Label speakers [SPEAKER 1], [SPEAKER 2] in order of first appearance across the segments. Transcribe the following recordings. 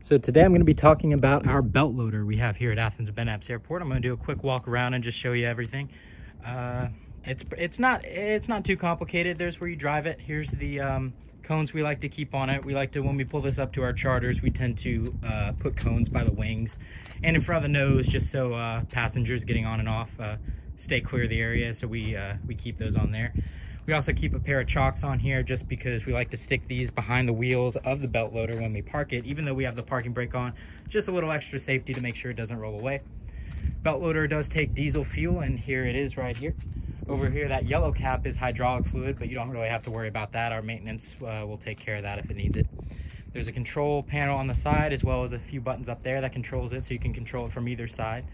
[SPEAKER 1] So today I'm going to be talking about our belt loader we have here at Athens Ben Apps Airport. I'm going to do a quick walk around and just show you everything. It's not too complicated. There's where you drive it. Here's the cones we like to keep on it. We like to, when we pull this up to our charters, we tend to put cones by the wings and in front of the nose, just so passengers getting on and off stay clear of the area. So we keep those on there. We also keep a pair of chocks on here just because we like to stick these behind the wheels of the belt loader when we park it, even though we have the parking brake on, just a little extra safety to make sure it doesn't roll away. Belt loader does take diesel fuel, and here it is right here. Over here, that yellow cap is hydraulic fluid, but you don't really have to worry about that. Our maintenance will take care of that if it needs it. There's a control panel on the side, as well as a few buttons up there that controls it, so you can control it from either side.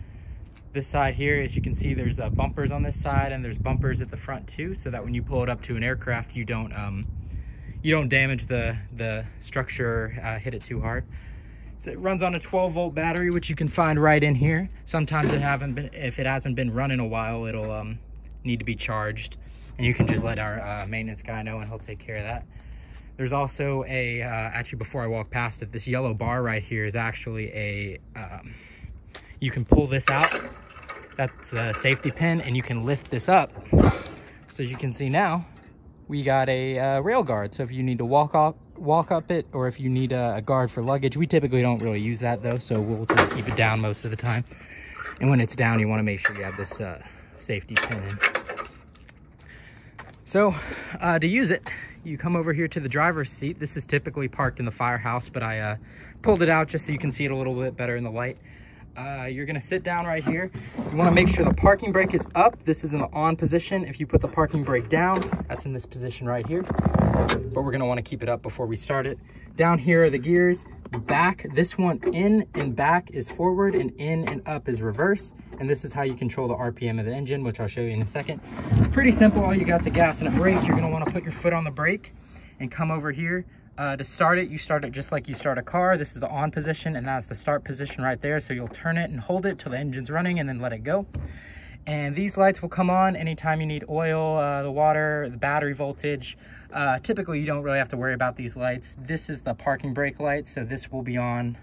[SPEAKER 1] This side here, as you can see, there's bumpers on this side, and there's bumpers at the front too, so that when you pull it up to an aircraft, you don't damage the structure, hit it too hard. So it runs on a 12-volt battery, which you can find right in here. Sometimes if it hasn't been run in a while, it'll need to be charged, and you can just let our maintenance guy know, and he'll take care of that. There's also a actually, before I walk past it, this yellow bar right here is actually a you can pull this out. That's a safety pin, and you can lift this up. So as you can see now, we got a rail guard. So if you need to walk up it, or if you need a guard for luggage, we typically don't really use that though, so we'll just keep it down most of the time. And when it's down, you want to make sure you have this safety pin in. So to use it, you come over here to the driver's seat. This is typically parked in the firehouse, but I pulled it out just so you can see it a little bit better in the light. You're gonna sit down right here. You wanna make sure the parking brake is up. This is in the on position. If you put the parking brake down, that's in this position right here. But we're gonna wanna keep it up before we start it. Down here are the gears. Back, this one in and back is forward, and in and up is reverse. And this is how you control the RPM of the engine, which I'll show you in a second. Pretty simple. All you got's a gas and a brake. You're gonna wanna put your foot on the brake and come over here. To start it, you start it just like you start a car. This is the on position, and that's the start position right there. So you'll turn it and hold it till the engine's running, and then let it go. And these lights will come on anytime you need oil, the water, the battery voltage. Typically, you don't really have to worry about these lights. This is the parking brake light, so this will be on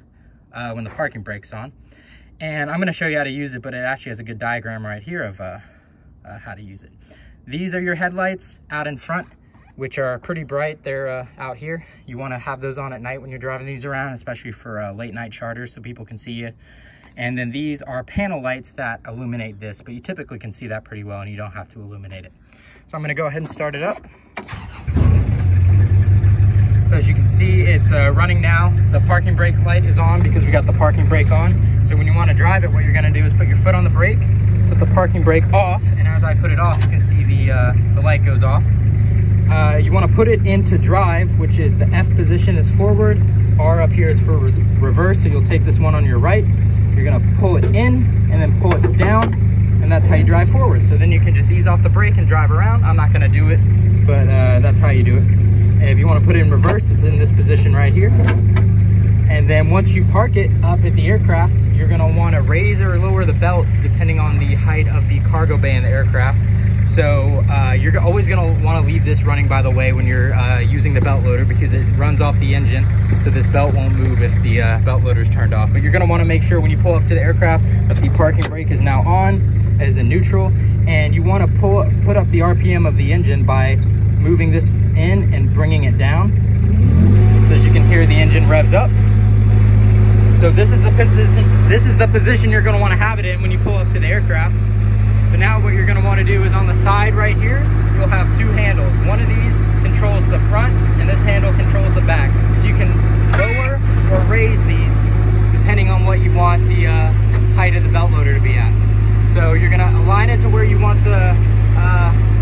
[SPEAKER 1] when the parking brake's on. And I'm going to show you how to use it, but it actually has a good diagram right here of how to use it. These are your headlights out in front, which are pretty bright. They're out here. You want to have those on at night when you're driving these around, especially for late night charters, so people can see you. And then these are panel lights that illuminate this, but you typically can see that pretty well, and you don't have to illuminate it. So I'm going to go ahead and start it up. So as you can see, it's running now. The parking brake light is on because we got the parking brake on. So when you want to drive it, what you're going to do is put your foot on the brake, put the parking brake off, and as I put it off, you can see the light goes off. You want to put it into drive, which is the F position is forward, R up here is for reverse, so you'll take this one on your right. You're going to pull it in and then pull it down, and that's how you drive forward. So then you can just ease off the brake and drive around. I'm not going to do it, but that's how you do it. And if you want to put it in reverse, it's in this position right here. And then once you park it up at the aircraft, you're going to want to raise or lower the belt depending on the height of the cargo bay in the aircraft. So you're always going to want to leave this running, by the way, when you're using the belt loader, because it runs off the engine, so this belt won't move if the belt loader is turned off. But you're going to want to make sure when you pull up to the aircraft that the parking brake is now on, as in neutral, and you want to put up the RPM of the engine by moving this in and bringing it down. So as you can hear, the engine revs up. So this is the position you're going to want to have it in when you pull up to the aircraft. So now what you're going to want to do is on the side right here, you'll have two handles. One of these controls the front, and this handle controls the back. So you can lower or raise these depending on what you want the height of the belt loader to be at. So you're going to align it to where you want the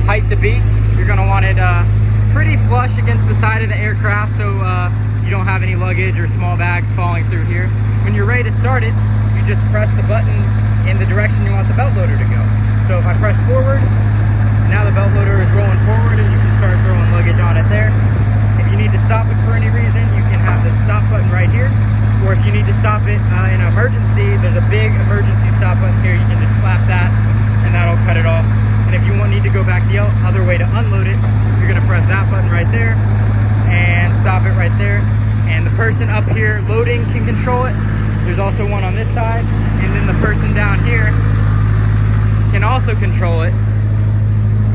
[SPEAKER 1] height to be. You're going to want it pretty flush against the side of the aircraft, so you don't have any luggage or small bags falling through here. When you're ready to start it, you just press the button in the direction you want the belt loader to go. So if I press forward, now the belt loader is rolling forward, and you can start throwing luggage on it there. If you need to stop it for any reason, you can have the stop button right here. Or if you need to stop it in an emergency, there's a big emergency stop button here. You can just slap that, and that'll cut it off. And if you need to go back the other way to unload it, you're going to press that button right there and stop it right there. And the person up here loading can control it. There's also one on this side, and then the person down here can also control it.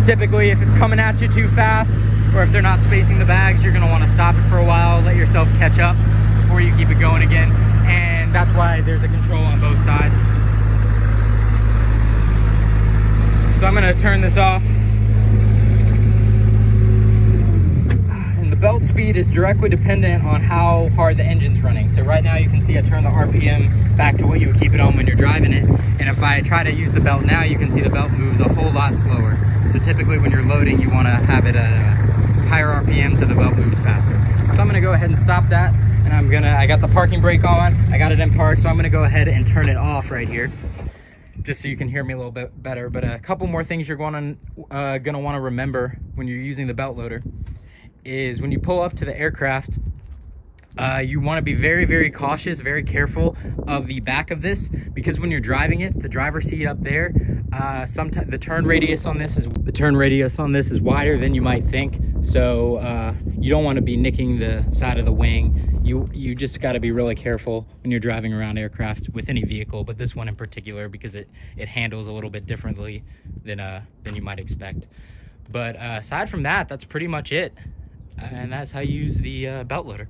[SPEAKER 1] Typically, if it's coming at you too fast, or if they're not spacing the bags, you're gonna wanna stop it for a while, let yourself catch up before you keep it going again. And that's why there's a control on both sides. So I'm gonna turn this off. And the belt speed is directly dependent on how hard the engine's running. So right now you can see I turn the RPM back to what you would keep it on when you're driving it. And if I try to use the belt now, you can see the belt moves a whole lot slower. So typically when you're loading, you wanna have it at a higher RPM so the belt moves faster. So I'm gonna go ahead and stop that. And I got the parking brake on, I got it in park, so I'm gonna go ahead and turn it off right here, just so you can hear me a little bit better. But a couple more things you're gonna wanna remember when you're using the belt loader is when you pull up to the aircraft, you wanna be very, very cautious, very careful of the back of this, because when you're driving it, the driver's seat up there, sometimes the turn radius on this is wider than you might think. So you don't wanna be nicking the side of the wing. You just got to be really careful when you're driving around aircraft with any vehicle, but this one in particular, because it handles a little bit differently than you might expect. But aside from that, that's pretty much it. And that's how you use the belt loader.